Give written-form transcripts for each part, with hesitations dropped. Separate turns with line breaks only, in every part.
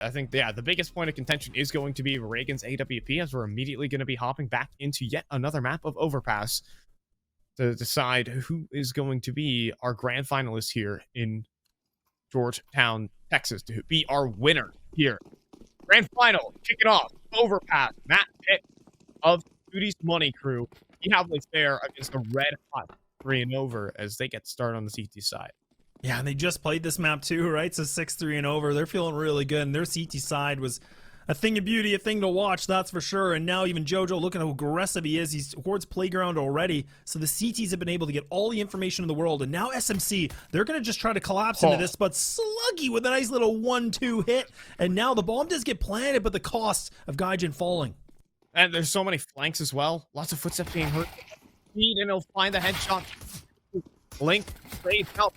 I think, yeah, the biggest point of contention is going to be Reagan's AWP, as we're immediately going to be hopping back into yet another map of Overpass to decide who is going to be our grand finalist here in Georgetown, Texas, to be our winner here. Grand final, kick it off, Overpass, Matt Pitt of Sutti's Money Crew. He have a fair against the red hot 3-and-over as they get started on the CT side.
Yeah, and they just played this map too, right? So 6-3-and-over. They're feeling really good, and their CT side was a thing of beauty, a thing to watch, that's for sure. And now even JoJo, look at how aggressive he is. He's towards playground already. So the CTs have been able to get all the information in the world. And now SMC, they're going to just try to collapse into this, but Sluggy with a nice little 1-2 hit. And now the bomb does get planted, but the cost of Gaijin falling.
And there's so many flanks as well. Lots of footsteps being heard. And he'll find the headshot. Link, trade help.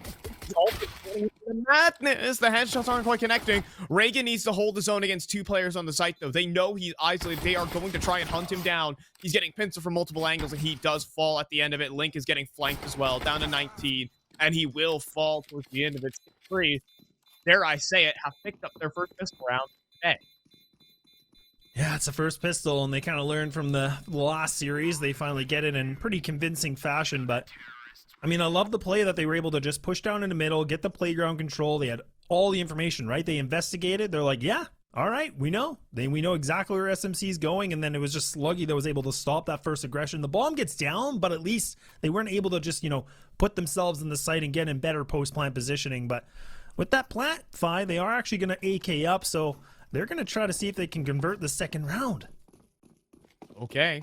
The madness. The headshots aren't quite connecting. Reagan needs to hold his own against two players on the site, though. They know he's isolated. They are going to try and hunt him down. He's getting pincered from multiple angles, and he does fall at the end of it. Link is getting flanked as well, down to 19, and he will fall towards the end of it. 3, dare I say it, have picked up their first pistol round today.
Yeah, it's the first pistol, and they kind of learned from the last series. They finally get it in pretty convincing fashion, but I mean, I love the play that they were able to just push down in the middle, get the playground control. They had all the information, right? They investigated. They're like, yeah, all right, we know. We know exactly where SMC is going, and then it was just Sluggy that was able to stop that first aggression. The bomb gets down, but at least they weren't able to just, put themselves in the site and get in better post-plant positioning. But with that plant, Fi, they are actually going to AK up, so they're going to try to see if they can convert the second round.
Okay.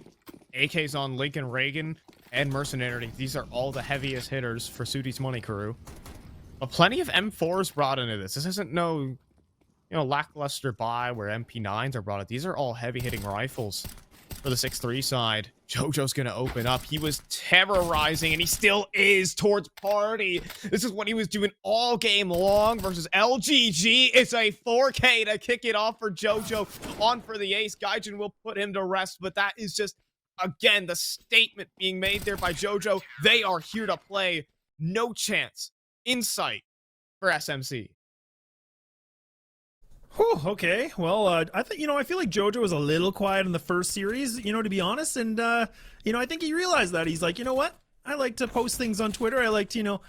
AK's on Lincoln, Reagan, and Mercenary. These are all the heaviest hitters for Sutti's Money Crew. But plenty of M4s brought into this. This isn't no, lackluster buy where MP9s are brought in. These are all heavy-hitting rifles for the 6-3 side. JoJo's going to open up. He was terrorizing, and he still is towards Party. This is what he was doing all game long versus LGG. It's a 4K to kick it off for JoJo. On for the ace. Gaijin will put him to rest, but that is just, again, the statement being made there by JoJo. They are here to play. No chance in sight for SMC.
Whew, okay, well, I feel like JoJo was a little quiet in the first series, to be honest, and, I think he realized that. He's like, you know what? I like to post things on Twitter. I like to,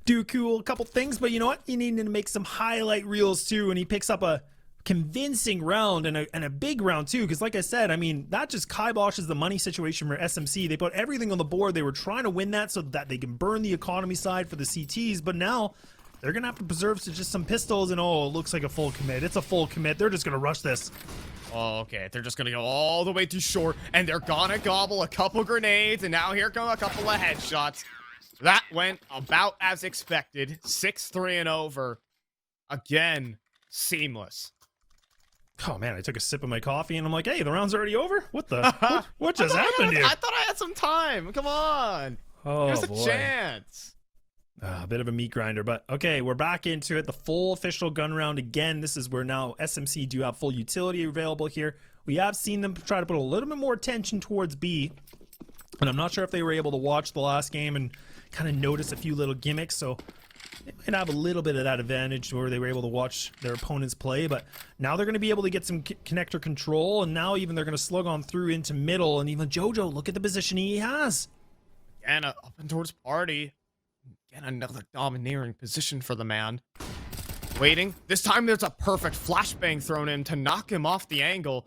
do a couple things, but you know what? You need to make some highlight reels, too, and he picks up a convincing round and a big round, too, because like I said, I mean, that just kiboshes the money situation for SMC. They put everything on the board. They were trying to win that so that they can burn the economy side for the CTs, but now they're going to have to preserve just some pistols, and it looks like a full commit. It's a full commit. They're just going to rush this.
Oh, okay. They're just going to go all the way to short, and they're going to gobble a couple grenades, and now here come a couple of headshots. That went about as expected. 6-3-and-over. Again, seamless.
Oh, man, I took a sip of my coffee, and I'm like, hey, the round's already over? What the? what just happened here?
I thought I had some time. Come on.
Oh,
There's a
boy.
chance.
A bit of a meat grinder, but okay, we're back into it. The full official gun round again. This is where now SMC do have full utility available here. We have seen them try to put a little bit more attention towards B, and I'm not sure if they were able to watch the last game and kind of notice a few little gimmicks, so they might have a little bit of that advantage where they were able to watch their opponents play, but now they're going to be able to get some connector control, and now even they're going to slug on through into middle, and even JoJo, look at the positioning he has.
And up and towards Party. And another domineering position for the man. Waiting. This time there's a perfect flashbang thrown in to knock him off the angle.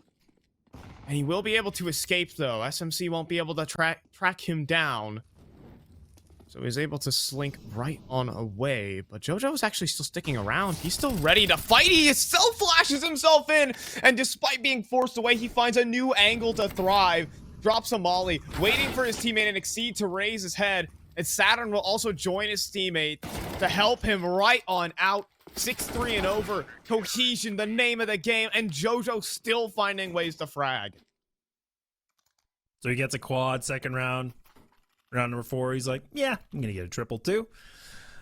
And he will be able to escape, though. SMC won't be able to track him down. So he's able to slink right on away. But JoJo is actually still sticking around. He's still ready to fight. He still flashes himself in. And despite being forced away, he finds a new angle to thrive. Drops a molly. Waiting for his teammate and Exceed to raise his head. And Saturn will also join his teammate to help him right on out. 6-3-and-over. Cohesion, the name of the game. And JoJo still finding ways to frag.
So he gets a quad second round. Round number 4, he's like, yeah, I'm going to get a triple too.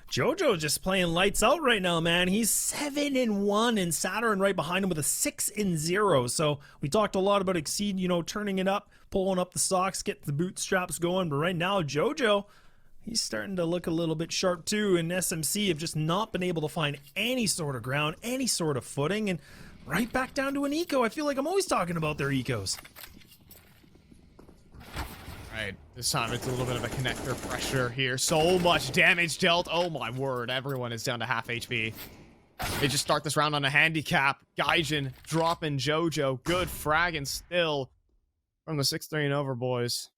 JoJo just playing lights out right now, man. He's 7-1, and Saturn right behind him with a 6-0. So we talked a lot about Exceed, turning it up, pulling up the socks, getting the bootstraps going. But right now, JoJo, he's starting to look a little bit sharp too, and SMC have just not been able to find any sort of ground, any sort of footing, and right back down to an eco. I feel like I'm always talking about their ecos.
Right, this time it's a little bit of a connector pressure here. So much damage dealt. Oh my word, everyone is down to half HP. They just start this round on a handicap. Gaijin dropping Jojo. Good fragging still from the 6-3 and over boys.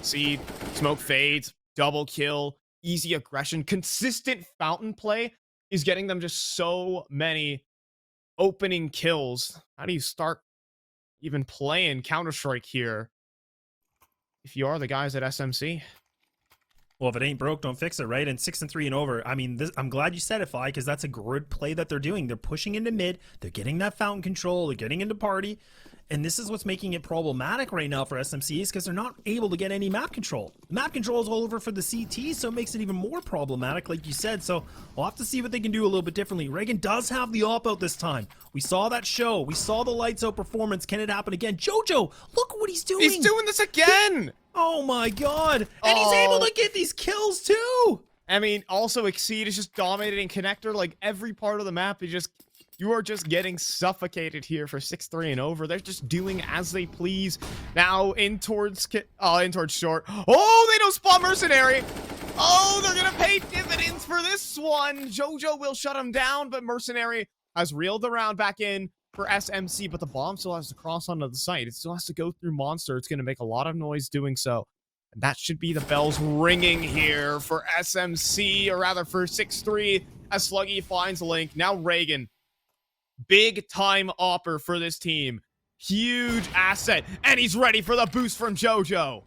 See, smoke fades, double kill, easy aggression, consistent fountain play is getting them just so many opening kills. How do you start even playing Counter-Strike here if you are the guys at SMC?
Well, if it ain't broke, don't fix it, right? And 6-3 and over. I mean, I'm glad you said it, Fi, because that's a good play that they're doing. They're pushing into mid. They're getting that fountain control. They're getting into party. And this is what's making it problematic right now for SMCs, because they're not able to get any map control. Map control is all over for the CT, so it makes it even more problematic, like you said. So we'll have to see what they can do a little bit differently. Reagan does have the op out this time. We saw that show. We saw the lights out performance. Can it happen again? Jojo, look what he's doing.
He's doing this again.
Oh my god. And he's able to get these kills too.
I mean, also Exceed is just dominating connector. Like every part of the map is you are just getting suffocated here for 6-3 and over. They're just doing as they please. Now in towards short. Oh, they don't spawn Mercenary. Oh, they're gonna pay dividends for this one. Jojo will shut him down, but Mercenary has reeled the round back in for SMC, but the bomb still has to cross onto the site. It still has to go through Monster. It's gonna make a lot of noise doing so. And that should be the bells ringing here for SMC, or rather for 6-3, as Sluggy finds Link. Now Reagan. Big time opper for this team. Huge asset. And he's ready for the boost from Jojo.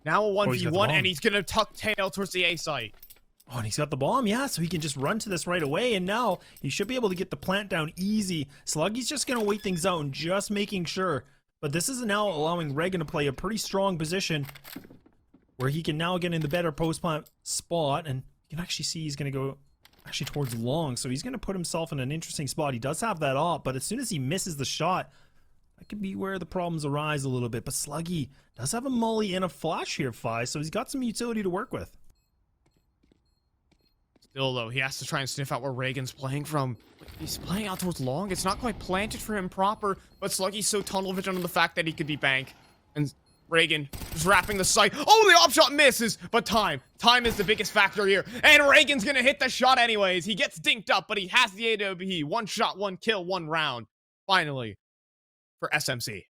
Now a 1v1, and he's going to tuck tail towards the A site.
Oh, and he's got the bomb, yeah, so he can just run to this right away, and now he should be able to get the plant down easy. Sluggy's just going to wait things out and just making sure. But this is now allowing Reagan to play a pretty strong position where he can now get in the better post-plant spot, and you can actually see he's going to go actually towards long, so he's going to put himself in an interesting spot. He does have that op, but as soon as he misses the shot, that could be where the problems arise a little bit. But Sluggy does have a molly and a flash here, Fi, so he's got some utility to work with.
Still, though, he has to try and sniff out where Reagan's playing from. He's playing out towards long. It's not quite planted for him proper, but Sluggy's so tunnel vision on the fact that he could be bank. And Reagan is wrapping the sight. Oh, the op shot misses, but time is the biggest factor here. And Reagan's gonna hit the shot anyways. He gets dinked up, but he has the AWP. One shot, one kill, one round. Finally, for SMC.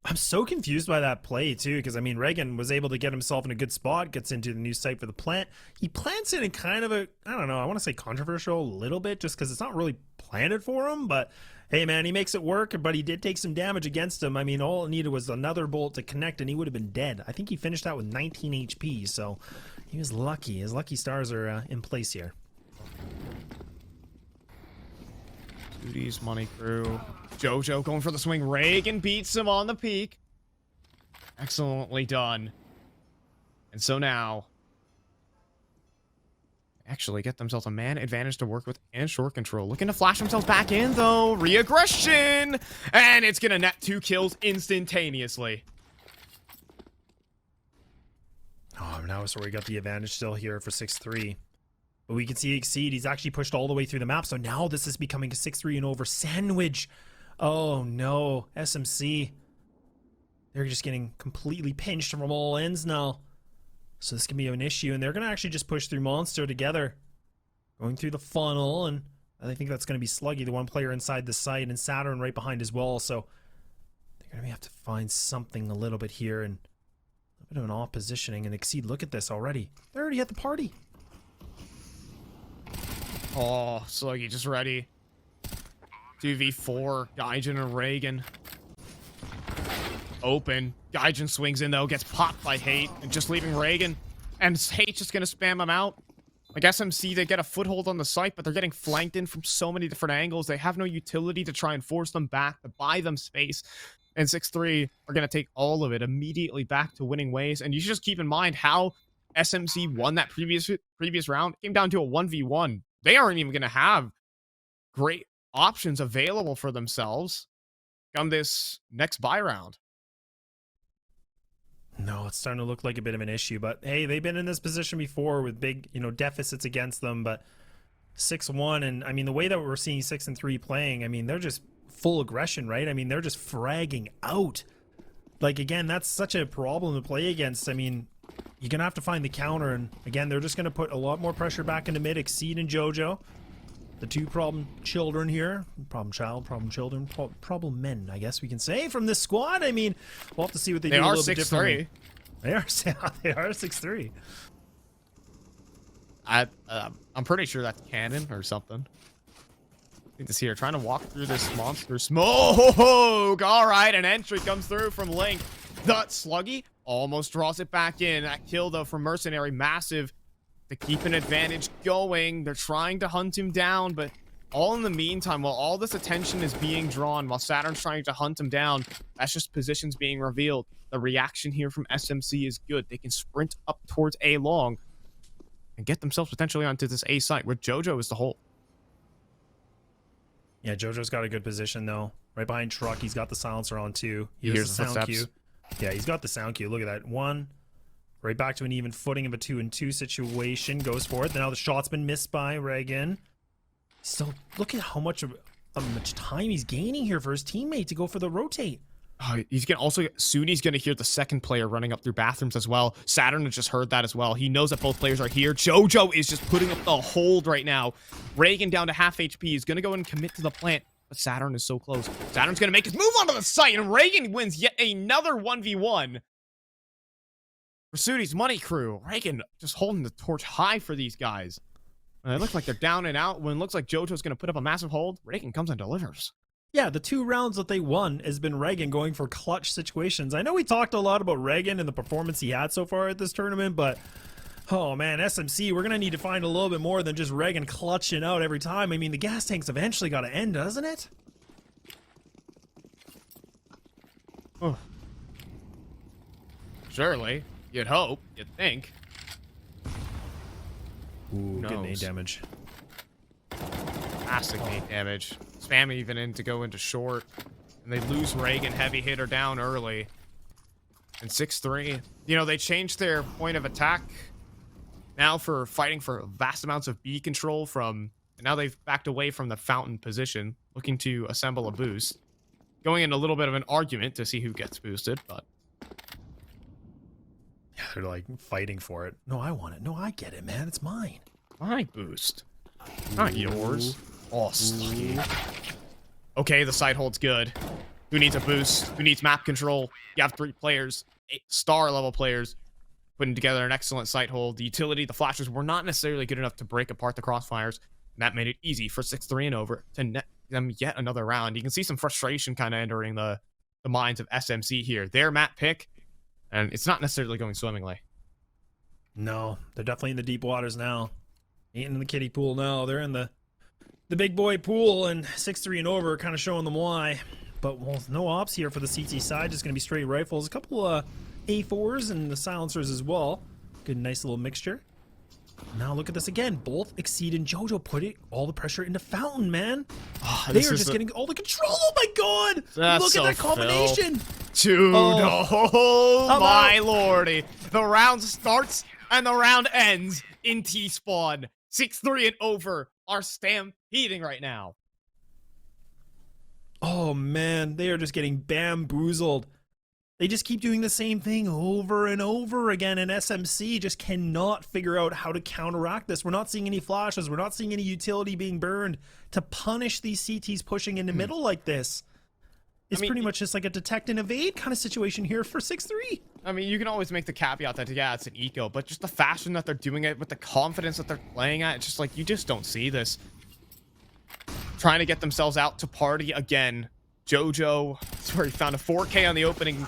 I'm so confused by that play, too, because, I mean, Reagan was able to get himself in a good spot, gets into the new site for the plant. He plants it in kind of a, I don't know, I want to say controversial a little bit, just because it's not really planted for him, but hey, man, he makes it work, but he did take some damage against him. I mean, all it needed was another bolt to connect, and he would have been dead. I think he finished out with 19 HP, so he was lucky. His lucky stars are in place here.
Duties, money crew. Jojo going for the swing. Reagan beats him on the peak. Excellently done. And so now, actually get themselves a man advantage to work with and short control. Looking to flash themselves back in, though. Re-aggression! And it's going to net 2 kills instantaneously.
Oh, now so we got the advantage still here for 6-3. But we can see Exceed. He's actually pushed all the way through the map. So now this is becoming a 6-3 and over sandwich. Oh, no. SMC. They're just getting completely pinched from all ends now. So this can be an issue. And they're going to actually just push through Monster together. Going through the funnel. And I think that's going to be Sluggy, the one player inside the site. And Saturn right behind as well. So they're going to have to find something a little bit here. And a bit of an off positioning. And Exceed, look at this already. They're already at the party.
Oh, Sluggy just ready. 2v4, Gaijin and Reagan. Open. Gaijin swings in, though, gets popped by Hate, and just leaving Reagan. And Hate's just gonna spam him out. Like SMC, they get a foothold on the site, but they're getting flanked in from so many different angles. They have no utility to try and force them back, to buy them space. And 6-3 are gonna take all of it immediately back to winning ways. And you should just keep in mind how SMC won that previous round. It came down to a 1v1. They aren't even gonna have great options available for themselves come this next buy round.
No, it's starting to look like a bit of an issue, but hey, they've been in this position before with big, deficits against them, but 6-1, and I mean the way that we're seeing 6 and 3 playing, I mean they're just full aggression, right? I mean they're just fragging out. Like again, that's such a problem to play against. I mean, you're gonna have to find the counter, and again they're just gonna put a lot more pressure back into mid. Exceed and JoJo, the two problem children here, problem child, problem children, problem men, I guess we can say from this squad. I mean, we'll have to see what they do a little bit differently. They are 6-3.
I'm pretty sure that's canon or something. I think this here, trying to walk through this monster smoke. All right, an entry comes through from Link. The Sluggy almost draws it back in. That kill, though, from Mercenary, massive to keep an advantage going. They're trying to hunt him down, but all in the meantime, while all this attention is being drawn, while Saturn's trying to hunt him down, that's just positions being revealed. The reaction here from SMC is good. They can sprint up towards A long and get themselves potentially onto this A site where JoJo is the hole.
Yeah, JoJo's got a good position though. Right behind Truck, he's got the silencer on too.
He hears the sound cue.
Yeah, he's got the sound cue. Look at that. 1. Right back to an even footing of a 2-and-2 situation. Goes for it. Now the shot's been missed by Reagan. So look at how much time he's gaining here for his teammate to go for the rotate.
He's gonna also Suni's gonna hear the second player running up through bathrooms as well. Saturn has just heard that as well. He knows that both players are here. JoJo is just putting up the hold right now. Reagan down to half HP. He's gonna go and commit to the plant, but Saturn is so close. Saturn's gonna make his move onto the site, and Reagan wins yet another 1v1 for Suni's money crew. Reagan just holding the torch high for these guys. And it looks like they're down and out. When it looks like JoJo's gonna put up a massive hold, Reagan comes and delivers.
Yeah, the 2 rounds that they won has been Reagan going for clutch situations. I know we talked a lot about Reagan and the performance he had so far at this tournament, but oh man, SMC, we're going to need to find a little bit more than just Reagan clutching out every time. I mean, the gas tank's eventually got to end, doesn't it?
Oh. Surely. You'd hope. You'd think.
Ooh, good nade damage.
Fantastic nade damage. Spam even in to go into short. And they lose Reagan, heavy hitter down early. And 6-3. You know, they changed their point of attack now for fighting for vast amounts of B control from... And now they've backed away from the fountain position, looking to assemble a boost. Going in a little bit of an argument to see who gets boosted, but...
Yeah, they're like fighting for it. No, I want it. No, I get it, man. It's mine.
My boost. Not yours. Oh, Sluggy. Okay, the side hold's good. Who needs a boost? Who needs map control? You have 3 players, 8 star level players, putting together an excellent site hold. The utility, the flashes were not necessarily good enough to break apart the crossfires. And that made it easy for 6-3 and over to net them yet another round. You can see some frustration kind of entering the minds of SMC here. Their map pick, and it's not necessarily going swimmingly.
No, they're definitely in the deep waters now. Ain't in the kiddie pool now. They're in the big boy pool, and 6-3 and over kind of showing them why. But well, no ops here for the CT side. Just going to be straight rifles. A couple A4s and the silencers as well. Good, nice little mixture. Now look at this again. Both Exceed and JoJo putting all the pressure into Fountain, man. Oh, they are just getting all the control. Oh my god! Look at that combination.
Dude, oh my lordy. The round starts and the round ends in T-Spawn. 6-3 and over are stampeding right now.
Oh man, they are just getting bamboozled. They just keep doing the same thing over and over again, and SMC just cannot figure out how to counteract this. We're not seeing any flashes. We're not seeing any utility being burned to punish these CTs pushing in the middle like this. It's pretty much just like a detect and evade kind of situation here for 6-3.
I mean, you can always make the caveat that, yeah, it's an eco, but just the fashion that they're doing it with the confidence that they're playing at, it's just like, you just don't see this. Trying to get themselves out to party again. JoJo, that's where he found a 4K on the opening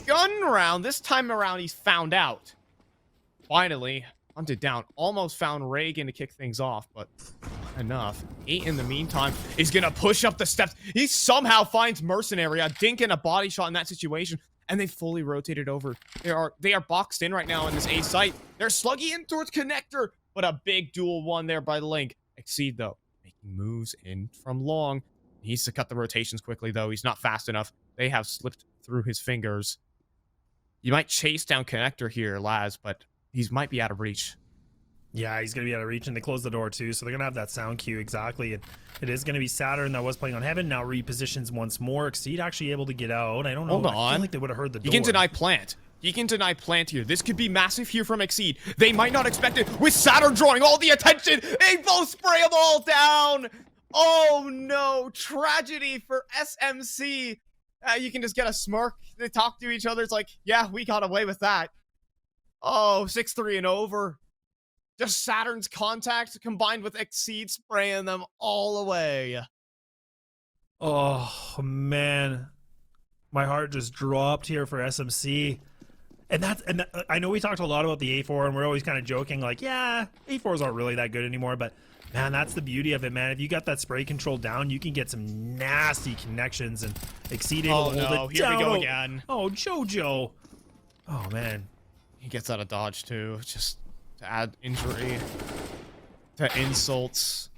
gun round. This time around, he's found out. Finally, hunted down. Almost found Reagan to kick things off, but enough. 8 in the meantime is gonna push up the steps. He somehow finds Mercenary, a dink and a body shot in that situation, and they fully rotated over. They are boxed in right now on this A site. They're sluggy in towards connector, but a big duel won there by Link. Exceed though, making moves in from long. He needs to cut the rotations quickly though. He's not fast enough. They have slipped through his fingers. You might chase down connector here, Laz, but he might be out of reach.
Yeah, he's going to be out of reach, and they close the door too, so they're going to have that sound cue exactly. And it is going to be Saturn that was playing on Heaven, now repositions once more. Exceed actually able to get out. I don't know.
Hold on.
I feel like they would have heard the door.
He can deny plant. He can deny plant here. This could be massive here from Exceed. They might not expect it with Saturn drawing all the attention. They both spray them all down. Oh no, tragedy for SMC. You can just get a smirk. They talk to each other. It's like, yeah, we got away with that. Oh, 6-3 and over. Just Saturn's contact combined with Exceed spraying them all away.
Oh, man. My heart just dropped here for SMC. And I know we talked a lot about the A4, and we're always kind of joking, like, yeah, A4s aren't really that good anymore, but man, that's the beauty of it, man. If you got that spray control down, you can get some nasty connections and Exceed able to hold it
here
down.
we go again.
Oh, JoJo. Oh, man.
He gets out of dodge, too. Just to add injury to insults.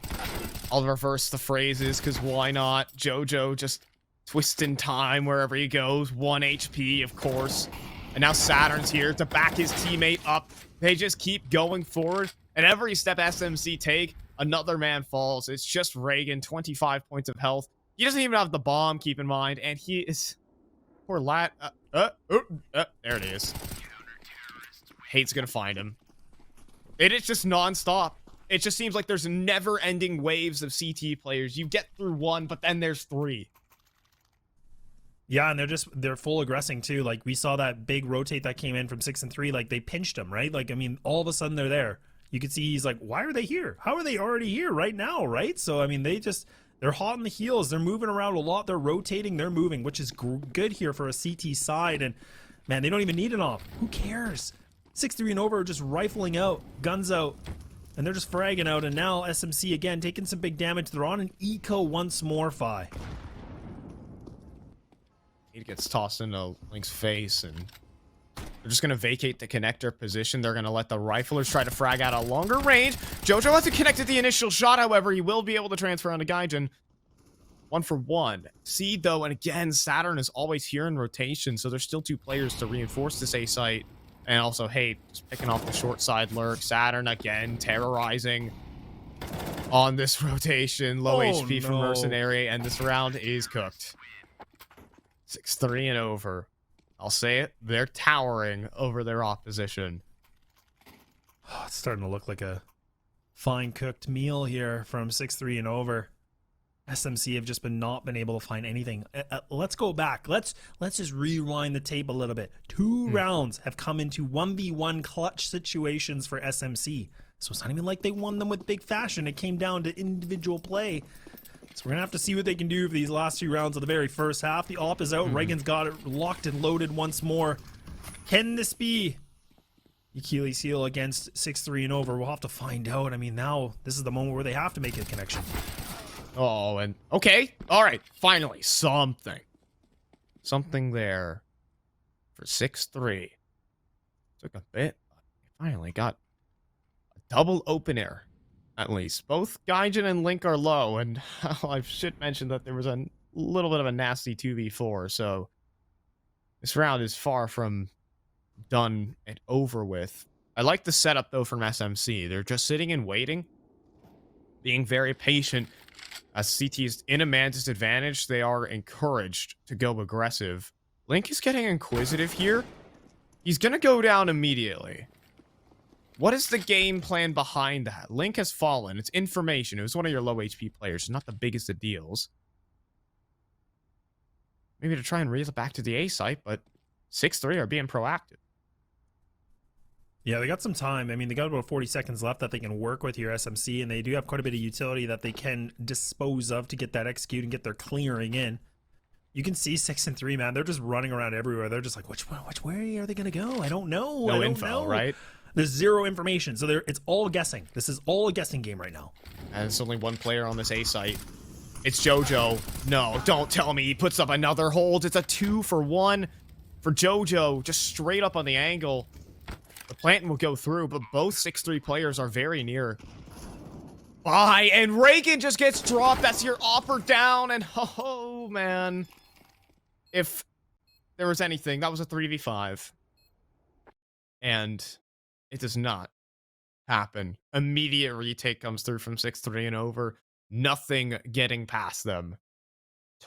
I'll reverse the phrases, because why not? JoJo just twisting time wherever he goes. 1 HP, of course. And now Saturn's here to back his teammate up. They just keep going forward. And every step SMC take, another man falls. It's just Reagan, 25 points of health. He doesn't even have the bomb, keep in mind. And he is... Poor Lat... there it is. Hate's gonna find him. It is just non-stop. It just seems like there's never-ending waves of CT players. You get through one, but then there's 3.
Yeah, and they're full aggressing too. Like, we saw that big rotate that came in from 6 and 3. Like, they pinched him, right? Like, I mean, all of a sudden they're there. You could see he's like, why are they here? How are they already here right now, right? So, I mean, they're hot in the heels. They're moving around a lot. They're rotating. They're moving, which is good here for a CT side. And, man, they don't even need it off. Who cares? 6-3 and over, just rifling out, guns out. And they're just fragging out. And now SMC, again, taking some big damage. They're on an eco once more, Fi.
He gets tossed into Link's face, and they're just going to vacate the connector position. They're going to let the riflers try to frag out a longer range. JoJo hasn't connected the initial shot, however. He will be able to transfer onto Gaijin. 1 for 1. Seed, though, and again, Saturn is always here in rotation, so there's still 2 players to reinforce this A site. And also, hey, just picking off the short side lurk. Saturn, again, terrorizing on this rotation. Low HP from Mercenary, and this round is cooked. 6-3 and over. I'll say it. They're towering over their opposition.
Oh, it's starting to look like a fine cooked meal here from 6-3 and over. SMC have just not been able to find anything. Let's go back. Let's just rewind the tape a little bit. 2 rounds have come into 1v1 clutch situations for SMC. So it's not even like they won them with big fashion. It came down to individual play. So we're going to have to see what they can do for these last 2 rounds of the very first half. The op is out. Reagan's got it locked and loaded once more. Can this be Achilles heel against 6-3 and over? We'll have to find out. I mean, now this is the moment where they have to make a connection.
Oh, and okay. All right. Finally, something. Something there for 6-3. Took a bit, but finally got a double open air. At least. Both Gaijin and Link are low, and I should mention that there was a little bit of a nasty 2v4, so this round is far from done and over with. I like the setup, though, from SMC. They're just sitting and waiting, being very patient. As CT is in a man disadvantage, they are encouraged to go aggressive. Link is getting inquisitive here. He's going to go down immediately. What is the game plan behind that? Link has fallen. It's information. It was one of your low HP players. Not the biggest of deals. Maybe to try and reel it back to the A site, but 6-3 are being proactive.
Yeah, they got some time. I mean, they got about 40 seconds left that they can work with here, SMC, and they do have quite a bit of utility that they can dispose of to get that execute and get their clearing in. You can see 6-3, man. They're just running around everywhere. They're just like, which way are they going to go? I don't know.
No
I don't
info,
know.
right?
There's 0 information, so it's all guessing. This is all a guessing game right now.
And there's only 1 player on this A site. It's JoJo. No, don't tell me he puts up another hold. It's a 2 for 1 for JoJo, just straight up on the angle. The plant will go through, but both 6-3 players are very near. Bye, and Reagan just gets dropped. That's your offer down, and oh, man. If there was anything, that was a 3v5. And it does not happen. Immediate retake comes through from 6-3 and over. Nothing getting past them.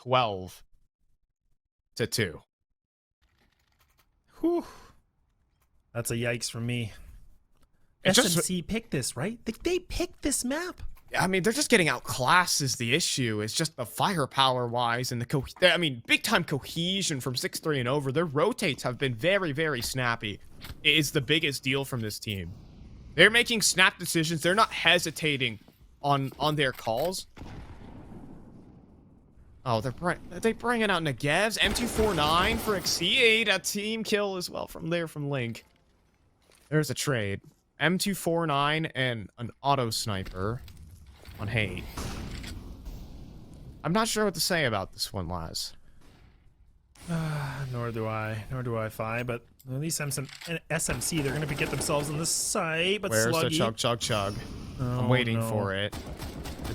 12-2.
Whew. That's a yikes for me.
It just-
SMC picked this, right? They picked this map.
I mean, they're just getting outclassed is the issue. It's just the firepower wise and big time cohesion from 6-3 and over. Their rotates have been very, very snappy. It is the biggest deal from this team. They're making snap decisions. They're not hesitating on their calls. Oh, they're bringing out Negevs. M249 for Xyade. A team kill as well from Link. There's a trade. M249 and an auto sniper on Hate. I'm not sure what to say about this one, Laz.
Nor do I, Fi, but at least SMC, they're going to get themselves on the site, but
Where's
sluggy.
the chug?
Oh,
I'm waiting
no.
for it.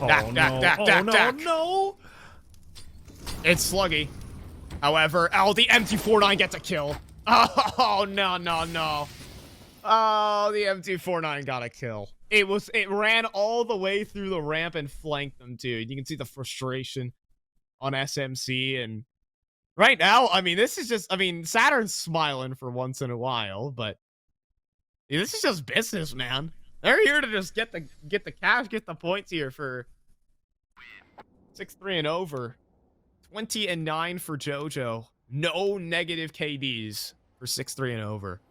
Oh, no.
It's sluggy. However, the M249 gets a kill. Oh, no. Oh, the M249 got a kill. It ran all the way through the ramp and flanked them, dude. You can see the frustration on SMC. And right now, I mean, this is just, I mean, Saturn's smiling for once in a while, but this is just business, man. They're here to just get the cash, get the points here for 6-3 and over. 20-9 for JoJo. No negative KDs for 6-3 and over.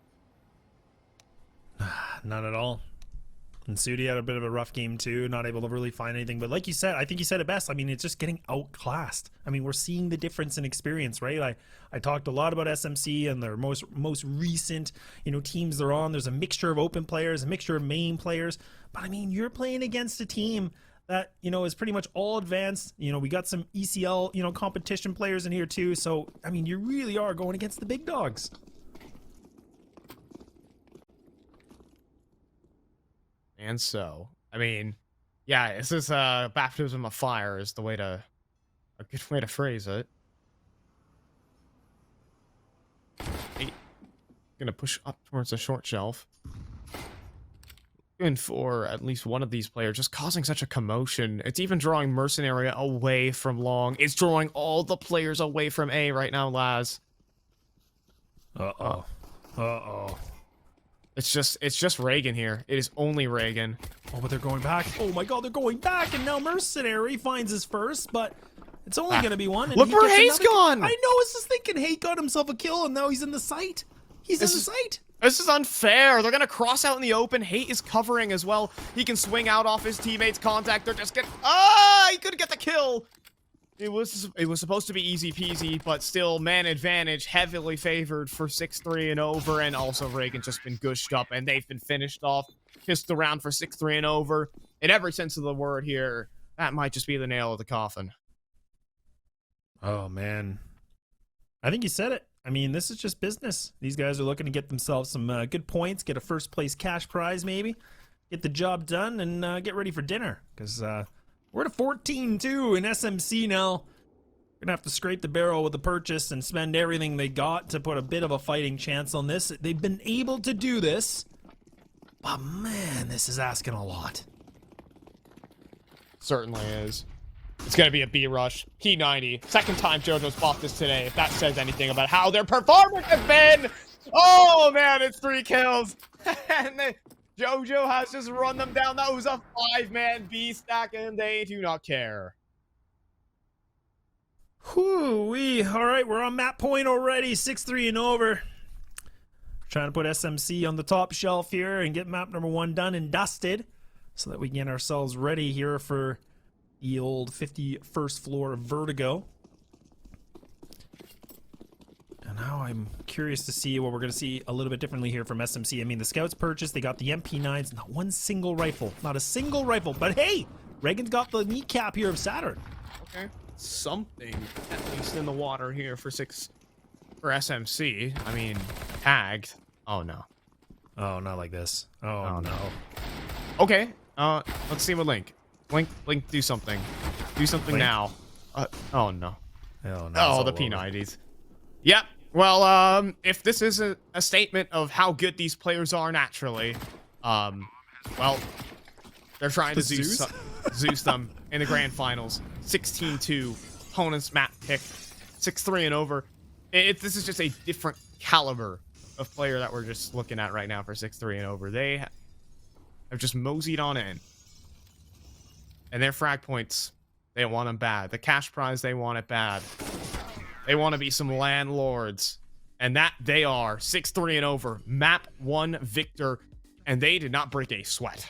Not at all. And Sutti had a bit of a rough game too, not able to really find anything. But like you said, I think you said it best. I mean, it's just getting outclassed. I mean, we're seeing the difference in experience, right? I talked a lot about SMC and their most recent, teams they're on. There's a mixture of open players, a mixture of main players. But I mean, you're playing against a team that, is pretty much all advanced. We got some ECL, competition players in here too. So, I mean, you really are going against the big dogs.
And so, I mean, yeah, this is baptism of fire is a good way to phrase it. Gonna push up towards the short shelf. And for at least one of these players, just causing such a commotion. It's even drawing Mercenary away from long. It's drawing all the players away from A right now, Laz.
Uh-oh.
It's just Reagan here. It is only Reagan.
Oh, but they're going back. Oh my god, they're going back, and now Mercenary finds his first, but it's only going to be one. And
look where Hate's gone!
I know, I was just thinking Hate got himself a kill, and now he's in the site. He's in the site.
This is unfair. They're going to cross out in the open. Hate is covering as well. He can swing out off his teammates' contact. They're just getting... he couldn't get the kill. It was supposed to be easy peasy, but still man advantage, heavily favored for 6-3 and over, and also Reagan's just been gushed up, and they've been finished off, kissed around for 6-3 and over. In every sense of the word here, that might just be the nail of the coffin.
Oh, man. I think you said it. I mean, this is just business. These guys are looking to get themselves some good points, get a first place cash prize maybe, get the job done, and get ready for dinner, because... we're at a 14-2 in SMC now. Gonna have to scrape the barrel with the purchase and spend everything they got to put a bit of a fighting chance on this. They've been able to do this, but man, this is asking a lot.
Certainly is. It's gonna be a B rush. P90. Second time JoJo's bought this today. If that says anything about how their performance has been. Oh man, it's 3 kills. And JoJo has just run them down. That was a 5-man B stack, and they do not care.
Whoo-wee. All right, we're on map point already. 6-3 and over. Trying to put SMC on the top shelf here and get map number 1 done and dusted so that we can get ourselves ready here for the old 51st floor Vertigo. And now I'm curious to see what we're going to see a little bit differently here from SMC. I mean, the scouts purchased, they got the MP9s, not one single rifle. Not a single rifle. But hey, Reagan's got the kneecap here of Saturn.
Okay. Something, at least in the water here for SMC. I mean, tagged. Oh, no.
Oh, not like this. Oh, no.
Okay. Let's see what Link, do something. Do something
Link?
now. Oh, no.
Oh, no.
Oh, the P90s. Yep. Well, if this is a statement of how good these players are naturally, Well, they're trying to
Zeus?
Zeus them in the grand finals. 16-2. Opponent's map pick. 6-3 and over. This is just a different caliber of player that we're just looking at right now for 6-3 and over. They have just moseyed on in. And their frag points, they want them bad. The cash prize, they want it bad. They want to be some landlords. And that they are. 6-3 and over. Map 1 victor. And they did not break a sweat.